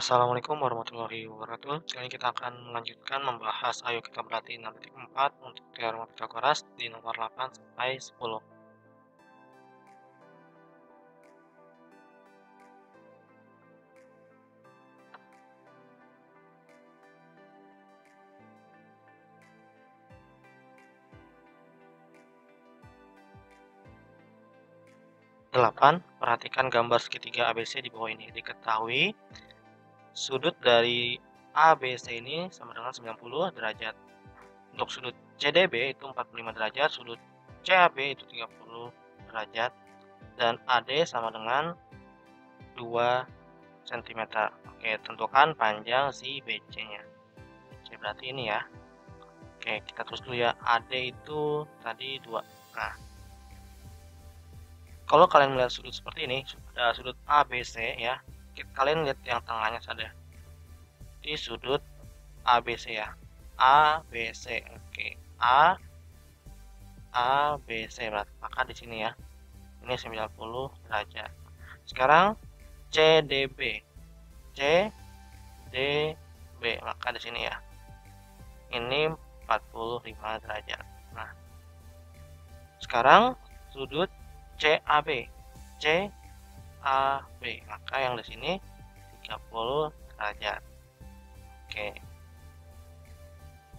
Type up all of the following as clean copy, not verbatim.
Assalamualaikum warahmatullahi wabarakatuh. Sekarang ini kita akan melanjutkan membahas Ayo Kita Berlatih 6.4 untuk teorema Pitagoras di nomor 8 sampai 10. 8. Perhatikan gambar segitiga ABC di bawah ini. Diketahui sudut dari ABC ini sama dengan 90 derajat. Untuk sudut CDB itu 45 derajat, sudut CAB itu 30 derajat, dan AD sama dengan 2 cm. Oke, tentukan panjang si BC-nya. Oke, berarti ini ya. Oke, kita tulis dulu ya. AD itu tadi 2. Nah, kalau kalian melihat sudut seperti ini, ada sudut ABC ya. Kalian lihat yang tengahnya saja. Di sudut ABC ya. ABC. Oke. ABC berarti. Maka di sini ya. Ini 90 derajat. Sekarang CDB. CDB. Maka di sini ya. Ini 45 derajat. Nah, sekarang sudut CAB. CAB. Maka yang di sini 30 derajat. Oke.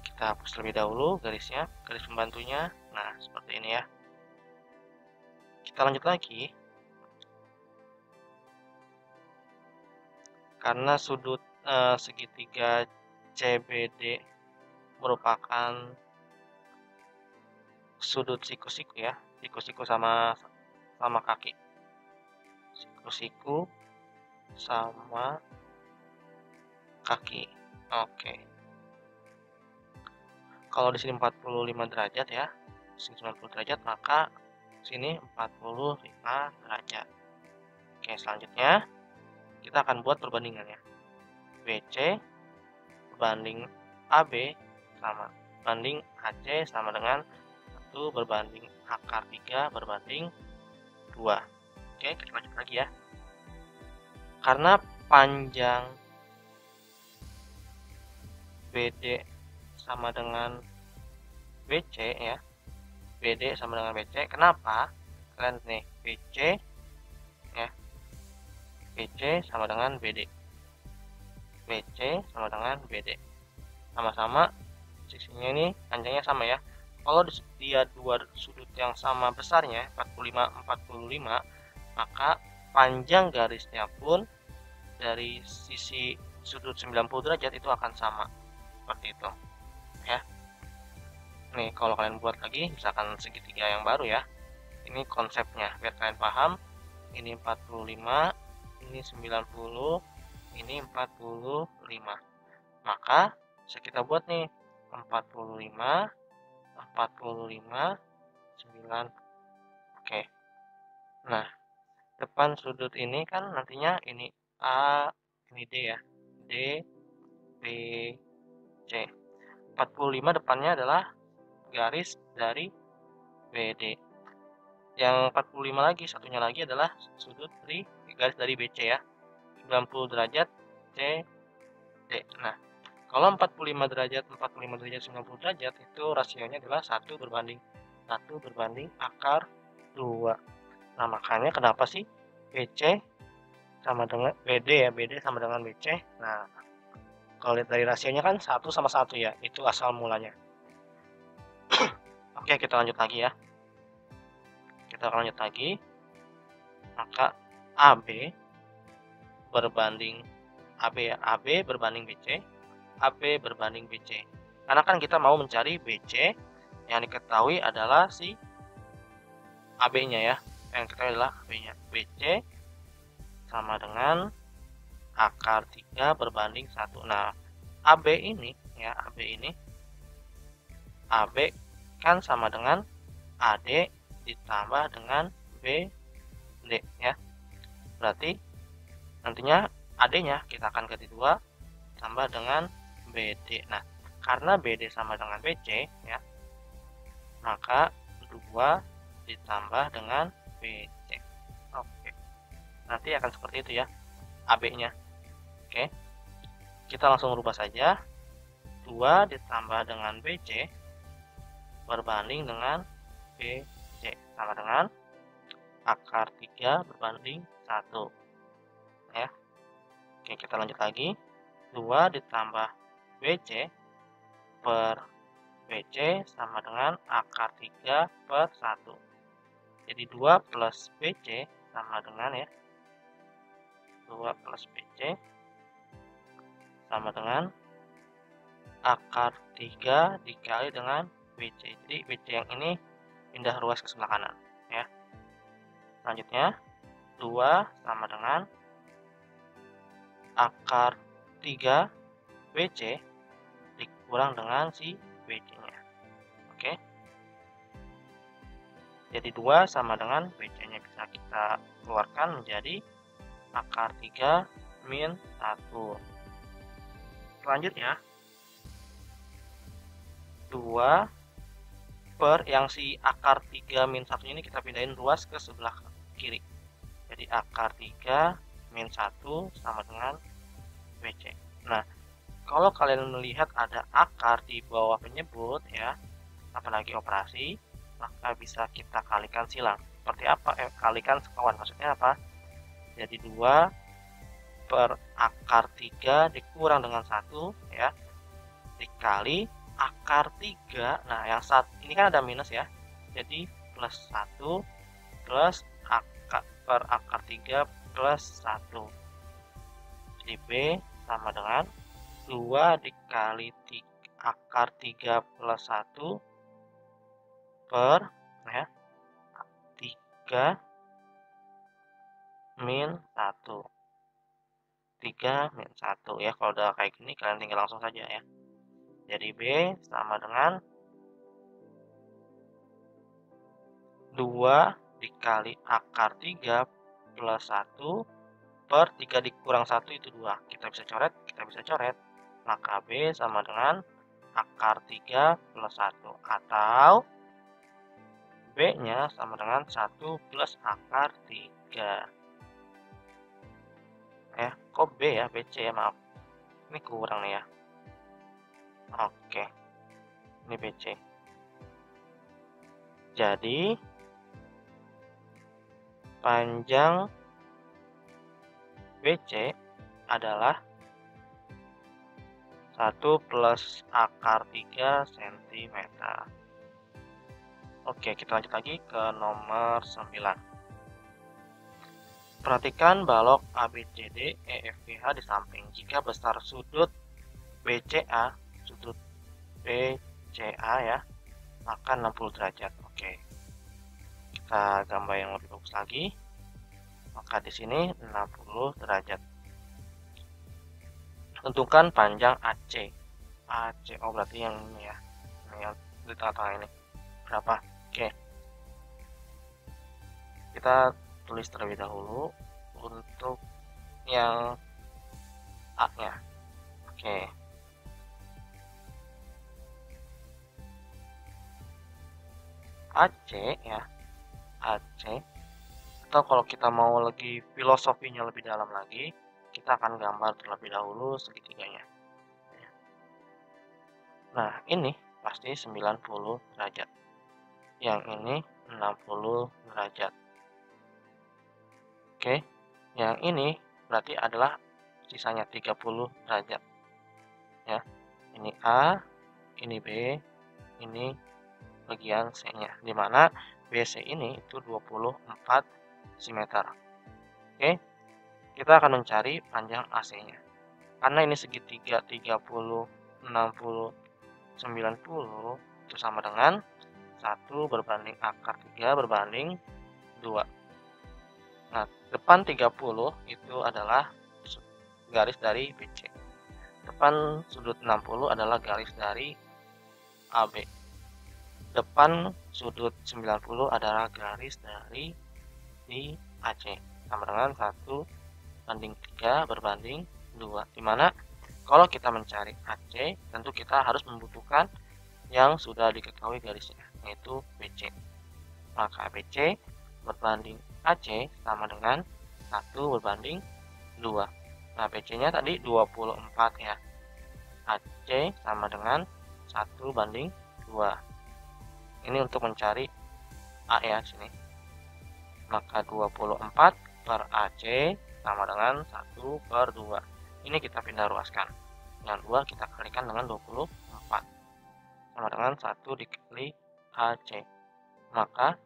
Kita hapus terlebih dahulu garisnya, garis pembantunya. Nah, seperti ini ya. Kita lanjut lagi. Karena sudut segitiga CBD merupakan sudut siku-siku ya. Siku-siku sama kaki. Siku-siku sama kaki. Oke. Kalau di sini 45 derajat ya, di sini 90 derajat, maka sini 45 derajat. Oke, selanjutnya kita akan buat perbandingannya. BC berbanding AB sama banding AC sama dengan 1 berbanding akar 3 berbanding 2. Oke, kita lanjut lagi ya. Karena panjang BD sama dengan BC ya. BD sama dengan BC. Kenapa? Kalian nih, BC ya. BC sama dengan BD. BC sama dengan BD. Sama-sama sisinya ini panjangnya sama ya. Kalau dia dua sudut yang sama besarnya 45 maka panjang garisnya pun dari sisi sudut 90 derajat itu akan sama. Seperti itu ya. Nih kalau kalian buat lagi misalkan segitiga yang baru ya. Ini konsepnya biar kalian paham. Ini 45, ini 90, ini 45. Maka bisa kita buat nih 45, 45, 9. Oke. Nah, depan sudut ini kan nantinya ini A, ini D ya. D, B, C. 45 depannya adalah garis dari BD. Yang 45 lagi, satunya lagi adalah sudut dari garis dari BC ya. 90 derajat C, D. Nah, kalau 45 derajat, 90 derajat itu rasionya adalah 1 berbanding akar 2. Nah, makanya kenapa sih BC sama dengan BD ya, BD sama dengan BC. Nah, kalau lihat dari rasionya kan 1 sama 1 ya, itu asal mulanya. Oke, kita lanjut lagi ya. Kita akan lanjut lagi. Maka AB berbanding AB ya, AB berbanding BC, AB berbanding BC. Karena kan kita mau mencari BC, yang diketahui adalah si AB-nya ya. Yang kita adalah AB-nya. BC sama dengan akar 3 berbanding 1. Nah, AB ini ya, AB kan sama dengan AD ditambah dengan BD ya. Berarti nantinya AD-nya kita akan ganti 2 tambah dengan BD. Nah, karena BD sama dengan BC ya, maka 2 ditambah dengan BC. Oke. Nanti akan seperti itu ya AB-nya. Oke. kita langsung rubah saja. 2 ditambah dengan BC berbanding dengan BC sama dengan akar 3 berbanding 1 ya. Oke, kita lanjut lagi. 2 ditambah BC per BC sama dengan akar 3 per 1. Jadi 2 plus BC sama dengan ya 2 plus BC sama dengan akar 3 dikali dengan BC. Jadi BC yang ini pindah ruas ke sebelah kanan ya. Selanjutnya 2 sama dengan akar 3 BC dikurang dengan si BC-nya. Oke. Jadi 2 sama dengan BC-nya bisa kita keluarkan menjadi akar 3 min 1. Selanjutnya 2 per yang si akar 3 min 1 ini kita pindahin ruas ke sebelah kiri. Jadi akar 3 min 1 sama dengan BC. Nah, kalau kalian melihat ada akar di bawah penyebut ya, apalagi operasi, maka bisa kita kalikan silang. Seperti apa? Kalikan sekawan, maksudnya apa? Jadi 2 per akar 3 dikurang dengan 1 ya, dikali akar 3. Nah, yang saat ini kan ada minus ya. Jadi plus 1 plus akar per akar 3 plus 1. Jadi B sama dengan 2 dikali akar 3 plus 1 per ya 3 min 1. 3 min 1 ya. Kalau udah kayak gini kalian tinggal langsung saja ya. Jadi B sama dengan 2 dikali akar 3 plus 1 per 3 dikurang 1 itu 2. Kita bisa coret. Maka B sama dengan akar 3 plus 1. Atau B-nya sama dengan 1 plus akar 3. Kok B ya? BC ya, maaf. Ini kurang nih ya. Oke, ini BC. Jadi panjang BC adalah 1 plus akar 3 cm. Oke, kita lanjut lagi ke nomor 9. Perhatikan balok ABCD EFGH di samping. Jika besar sudut BCA, sudut BCA ya, maka 60 derajat. Oke. Kita gambar yang lebih bagus lagi. Maka di sini 60 derajat. Tentukan panjang AC. AC, oh berarti yang ini ya. Ini yang di tengah-tengah ini. Berapa? Oke. Kita tulis terlebih dahulu untuk yang A-nya. Oke. AC ya, AC, atau kalau kita mau lagi filosofinya lebih dalam lagi, kita akan gambar terlebih dahulu segitiganya. Nah, ini pasti 90 derajat. Yang ini 60 derajat. Oke, yang ini berarti adalah sisanya 30 derajat. Ya, ini A, ini B, ini bagian C-nya, dimana BC ini itu 24 cm. Oke, kita akan mencari panjang AC-nya. Karena ini segitiga 30, 60, 90 itu sama dengan 1 berbanding akar 3 berbanding 2. Nah, depan 30 itu adalah garis dari BC. Depan sudut 60 adalah garis dari AB. Depan sudut 90 adalah garis dari di AC. Sama dengan 1 banding 3 berbanding 2. Dimana kalau kita mencari AC, tentu kita harus membutuhkan yang sudah diketahui garisnya, yaitu BC. Maka BC berbanding AC sama dengan 1 berbanding 2. Nah, BC-nya tadi 24 ya. AC sama dengan 1/2. Ini untuk mencari A ya sini. Maka 24 per AC sama dengan 1/2. Ini kita pindah ruaskan. Yang 2 kita kalikan dengan 24. Sama dengan 1 dikali AC. Maka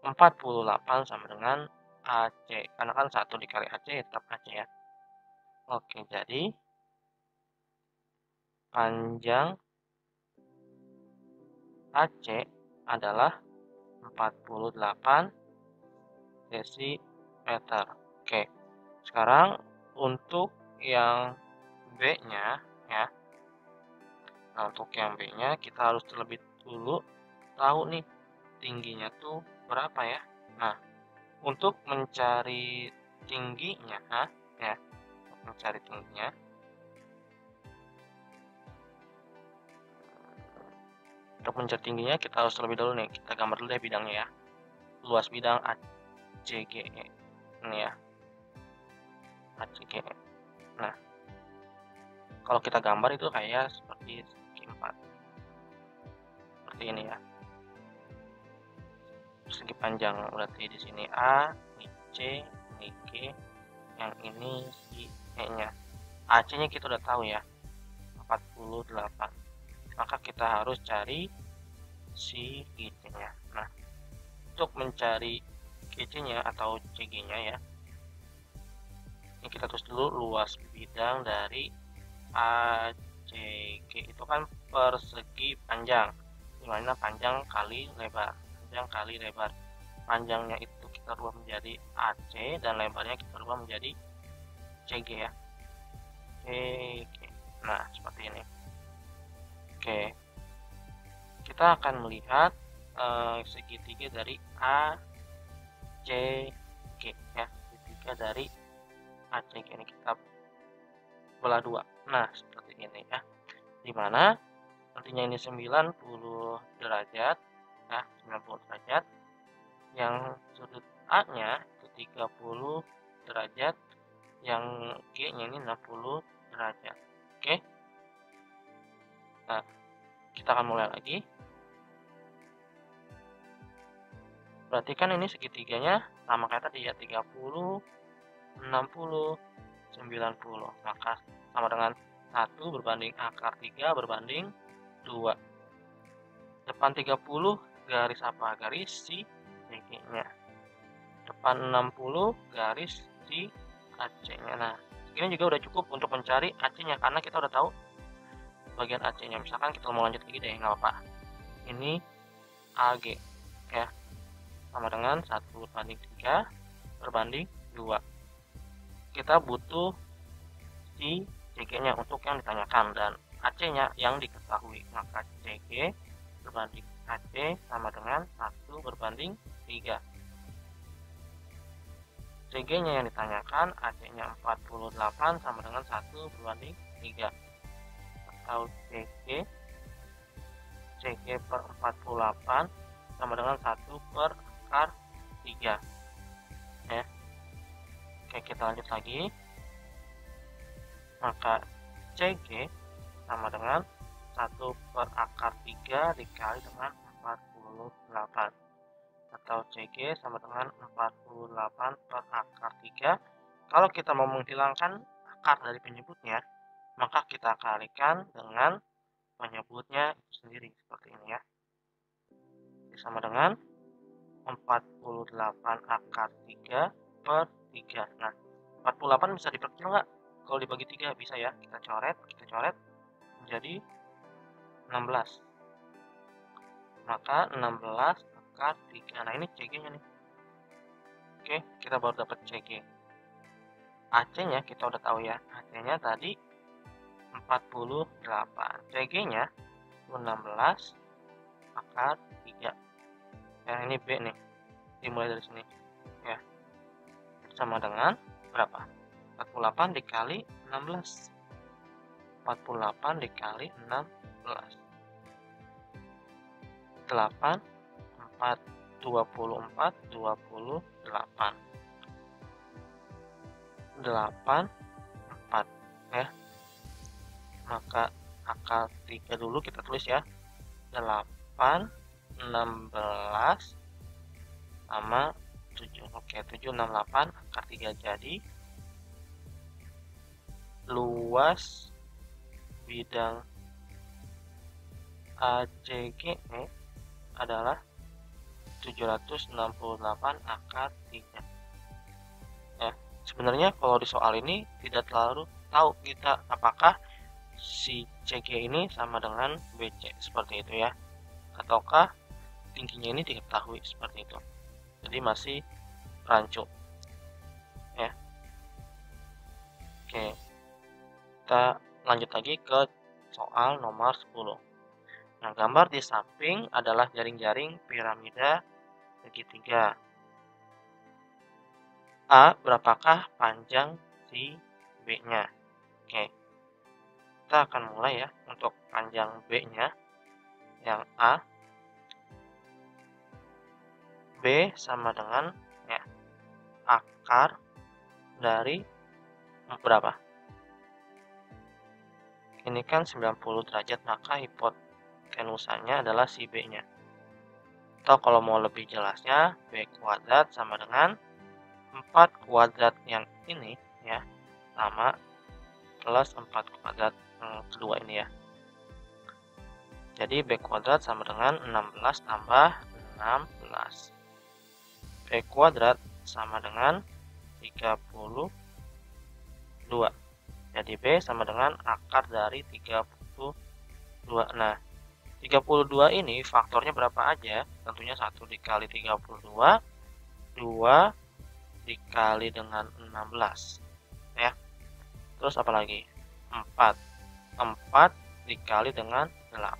48 sama dengan AC. Karena kan 1 dikali AC tetap AC ya. Oke, jadi panjang AC adalah 48 desimeter. Oke, sekarang untuk yang B-nya ya. Nah, untuk yang B-nya kita harus terlebih dulu tahu nih tingginya tuh berapa ya. Nah, untuk mencari tingginya ya, mencari tingginya kita harus terlebih dulu nih, kita gambar dulu deh bidangnya ya. Luas bidang ACGE ini ya, ACGE. Nah, kalau kita gambar itu kayak seperti segi 4 seperti ini ya. Segi panjang berarti di sini A, ini C, ini G, yang ini si E-nya. AC-nya kita udah tahu ya, 48. Maka kita harus cari si GC-nya. Nah, untuk mencari GC-nya atau CG-nya ya, ini kita tulis dulu luas bidang dari ACG itu kan persegi panjang, dimana panjang kali lebar. Panjangnya itu kita rubah menjadi AC dan lebarnya kita rubah menjadi CG ya. CG. Nah, seperti ini. Oke, kita akan melihat segitiga dari ACG ya. Segitiga dari ACG ini kita belah 2. Nah, seperti ini ya. Dimana nantinya ini 90 derajat ya, 90 derajat. Yang sudut A-nya itu 30 derajat, yang G-nya ini 60 derajat. Oke. Nah, kita akan mulai lagi. Berarti kan ini segitiganya sama kayak tadi ya, 30, 60, 90. Maka sama dengan 1 berbanding akar 3 berbanding 2. Depan 30 garis apa? Garis si CG-nya. Depan 60 garis si AC-nya. Nah, ini juga udah cukup untuk mencari AC-nya karena kita udah tahu bagian AC-nya. Misalkan kita mau lanjut lagi deh, nggak apa-apa. Ini AG ya, sama dengan 1 berbanding 3 berbanding 2. Kita butuh si CG-nya untuk yang ditanyakan dan AC-nya yang diketahui. Maka CG berbanding AC sama dengan 1 berbanding 3. CG-nya yang ditanyakan, AC-nya 48 sama dengan 1 berbanding 3. Atau CG per 48 sama dengan 1 per akar 3 ya. Oke, kita lanjut lagi. Maka CG sama dengan 1 per akar 3 dikali dengan 48. Atau CG sama dengan 48 per akar 3. Kalau kita mau menghilangkan akar dari penyebutnya, maka kita kalikan dengan penyebutnya sendiri seperti ini ya. Sama dengan 48 akar 3 per 3. Nah, 48 bisa diperkecil nggak? Kalau dibagi 3 bisa ya. Kita coret menjadi 16. Maka 16 akar 3. Nah, ini CG-nya nih. Oke, kita baru dapat CG. AC-nya kita udah tahu ya. AC-nya tadi 48. CG-nya 16 akar 3. Ya, ini B nih. Dimulai dari sini. Ya. Sama dengan berapa? 48 dikali 16. 48 dikali 16. 8 4 24 28. 8 ya. Maka akar 3 dulu kita tulis ya. 8, 16 sama 7. Oke, 7, 6, 8 akar 3 jadi. Luas bidang ACG adalah 768 akar 3. Ya, sebenarnya kalau di soal ini tidak terlalu tahu kita apakah si CG ini sama dengan BC seperti itu ya, ataukah tingginya ini diketahui seperti itu. Jadi masih rancu ya. Oke, kita lanjut lagi ke soal nomor 10. Nah, gambar di samping adalah jaring-jaring piramida segitiga. A, berapakah panjang si B-nya? Oke, kita akan mulai ya untuk panjang B-nya. Yang A, B sama dengan ya akar dari berapa? Ini kan 90 derajat, maka hipotenusanya adalah si B-nya. Atau kalau mau lebih jelasnya, B kuadrat sama dengan 4 kuadrat yang ini ya, sama plus 4 kuadrat yang kedua ini ya. Jadi B kuadrat sama dengan 16 tambah 16. B kuadrat sama dengan 32. Jadi B sama dengan akar dari 32. Nah, 32 ini faktornya berapa aja? Tentunya 1 dikali 32, 2 dikali dengan 16. Ya. Terus apa lagi? 4. 4 dikali dengan 8.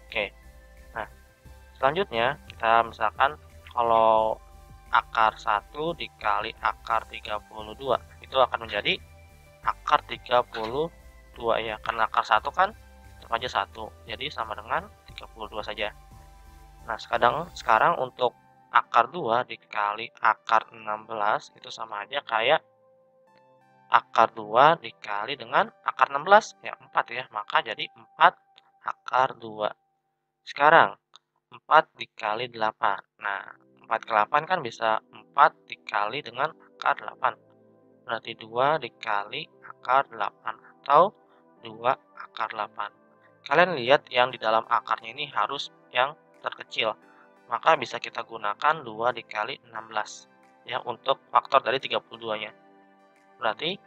Oke. Nah, selanjutnya kita misalkan kalau akar 1 dikali akar 32 itu akan menjadi akar 32 ya, karena akar 1 kan tetap aja 1, jadi sama dengan 32 saja. Nah, sekarang untuk akar 2 dikali akar 16 itu sama aja kayak akar 2 dikali dengan akar 16 ya 4 ya, maka jadi 4 akar 2. Sekarang 4 dikali 8. Nah, 4 ke 8 kan bisa 4 dikali dengan akar 8. Berarti 2 dikali akar 8 atau 2 akar 8. Kalian lihat yang di dalam akarnya ini harus yang terkecil. Maka bisa kita gunakan 2 dikali 16 ya untuk faktor dari 32-nya. Berarti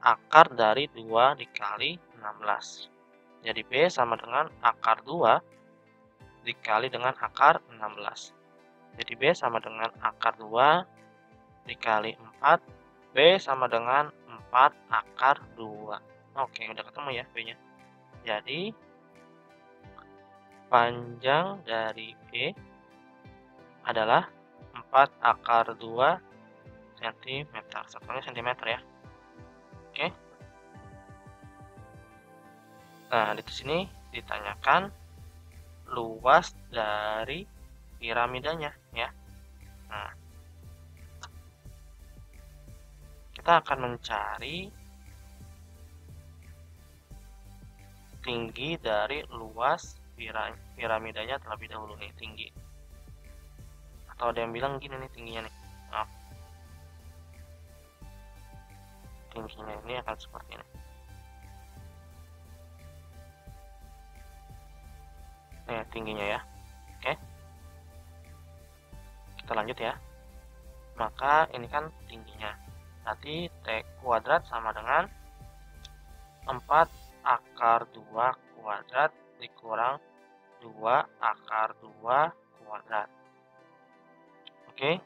akar dari 2 dikali 16. Jadi B sama dengan akar 2 dikali dengan akar 16. Jadi B sama dengan akar 2 dikali 4. B sama dengan 4 akar 2. Oke, udah ketemu ya B-nya. Jadi, panjang dari B adalah 4 akar 2 cm. Satunya cm ya. Oke. Nah, di sini ditanyakan luas dari piramidanya ya. Nah, kita akan mencari tinggi dari luas piramidanya terlebih dahulu nih, tinggi. Atau ada yang bilang gini nih tingginya nih. Nah, tingginya ini akan seperti ini. Nih tingginya ya. Oke. Kita lanjut ya. Maka ini kan tingginya. Nanti T kuadrat sama dengan 4 akar 2 kuadrat dikurang 2 akar 2 kuadrat. Oke.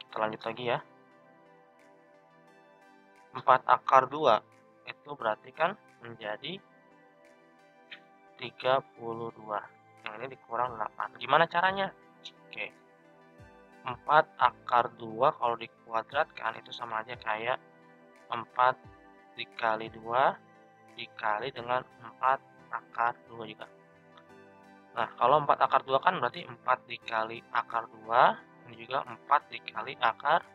Kita lanjut lagi ya. 4 akar 2 itu berarti kan menjadi 32. Yang ini dikurang 8. Gimana caranya? Oke. 4 akar 2 kalau dikuadratkan itu sama aja kayak 4 dikali 2 dikali dengan 4 akar 2 juga. Nah, kalau 4 akar 2 kan berarti 4 dikali akar 2, ini juga 4 dikali akar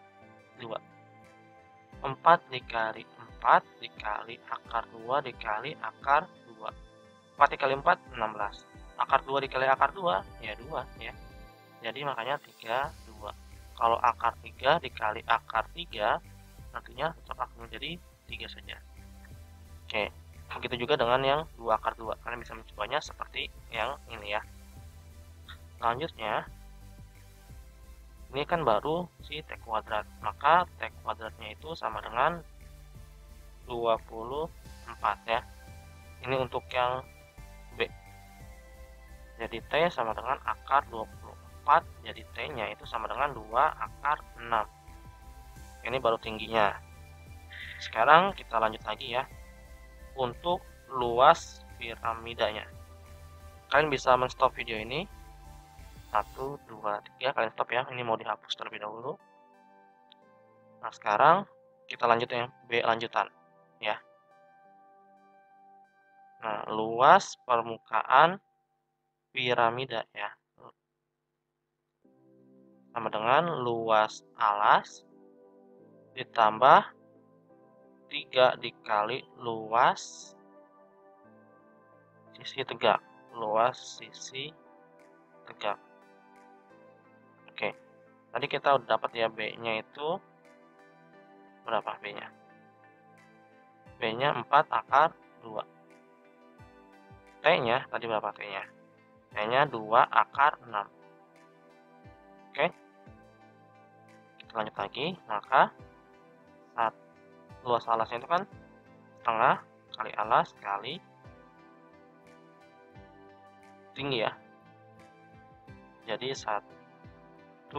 2. 4 dikali 4 dikali akar 2 dikali akar 2. 4 dikali 4, 16. Akar 2 dikali akar 2, ya 2 ya. Jadi makanya 3, 2. Kalau akar 3 dikali akar 3, nantinya tetap akan menjadi 3 saja. Oke, begitu juga dengan yang 2 akar 2. Kalian bisa mencobanya seperti yang ini ya. Selanjutnya, ini kan baru si T kuadrat. Maka T kuadratnya itu sama dengan 24 ya. Ini untuk yang B. Jadi T sama dengan akar 24. Jadi T-nya itu sama dengan 2 akar 6. Ini baru tingginya. Sekarang kita lanjut lagi ya. Untuk luas piramidanya. Kalian bisa men-stop video ini. 1, 2, 3. Kalian stop ya. Ini mau dihapus terlebih dahulu. Nah, sekarang kita lanjut yang B lanjutan ya. Nah, luas permukaan piramida ya. Sama dengan luas alas ditambah 3 dikali luas sisi tegak. Luas sisi tegak. Oke. Tadi kita udah dapat ya B-nya itu berapa B-nya? B-nya 4 akar 2. T-nya tadi berapa T-nya? T-nya 2 akar 6. Oke. Kita lanjut lagi, maka luas alasnya itu kan setengah kali alas kali tinggi ya. Jadi 1/2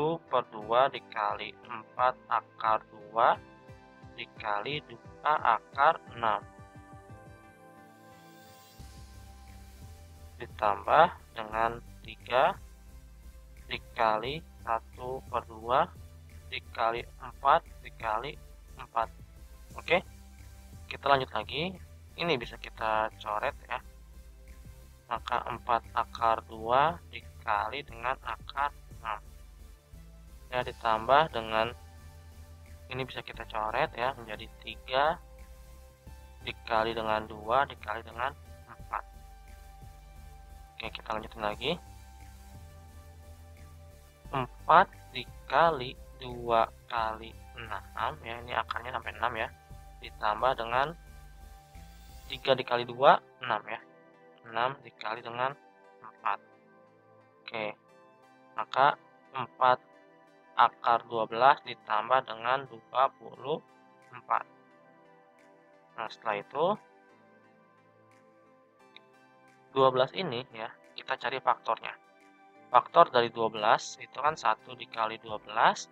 dikali 4 akar 2 dikali 2 akar 6 ditambah dengan 3 dikali 1/2 dikali 4 dikali 4. Oke, kita lanjut lagi. Ini bisa kita coret ya. Maka 4 akar 2 dikali dengan akar 6 ya, ditambah dengan ini bisa kita coret ya, menjadi 3 dikali dengan 2 dikali dengan 4. Oke, kita lanjutin lagi. 4 dikali 2 kali 6 ya, ini akarnya sampai 6 ya, ditambah dengan 3 dikali 2, 6 ya, 6 dikali dengan 4. Oke, maka 4 akar 12 ditambah dengan 24. Nah, setelah itu 12 ini ya, kita cari faktornya. Faktor dari 12 itu kan 1 dikali 12,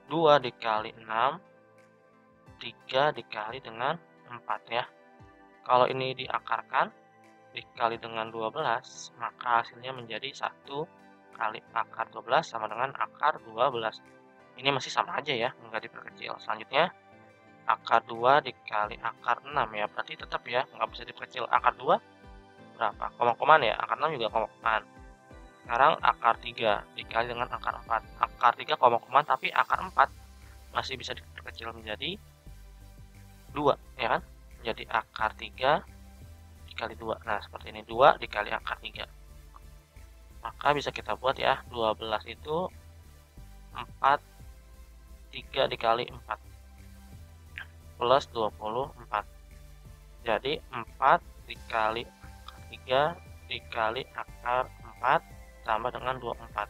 2 dikali 6, 3 dikali dengan 4 ya. Kalau ini diakarkan dikali dengan 12, maka hasilnya menjadi 1 kali akar 12 sama dengan akar 12. Ini masih sama aja ya, nggak diperkecil. Selanjutnya akar 2 dikali akar 6 ya, berarti tetap ya, nggak bisa diperkecil. Akar 2 berapa? Koma-komaan ya, akar 6 juga koma-komaan. Sekarang akar 3 dikali dengan akar 4. Akar 3 koma-komaan, tapi akar 4 masih bisa diperkecil menjadi 2 ya kan? Jadi akar 3 dikali 2. Nah, seperti ini, 2 dikali akar 3. Maka bisa kita buat ya, 12 itu 4, 3 dikali 4 plus 24. Jadi 4 dikali akar 3 dikali akar 4 tambah dengan 24.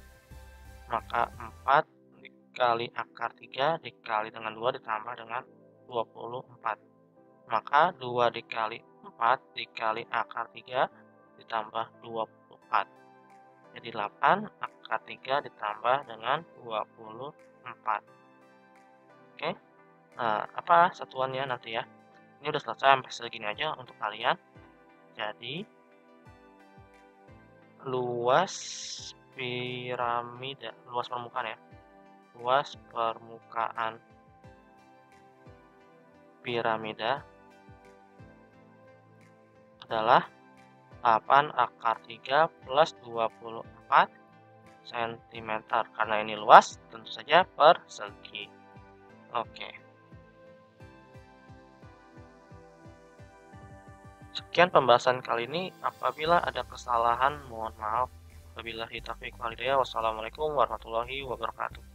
Maka 4 dikali akar 3 dikali dengan 2 ditambah dengan 24. Maka 2 dikali 4 dikali akar 3 ditambah 24. Jadi 8 akar 3 ditambah dengan 24. Oke. Nah, apa satuannya nanti ya? Ini udah selesai sampai segini aja untuk kalian. Jadi luas piramida, luas permukaan ya. Luas permukaan piramida adalah 8 akar 3 plus 24 cm. Karena ini luas, tentu saja persegi. Oke. Sekian pembahasan kali ini. Apabila ada kesalahan, mohon maaf. Wabillahi taufiq wal hidayah. Wassalamualaikum warahmatullahi wabarakatuh.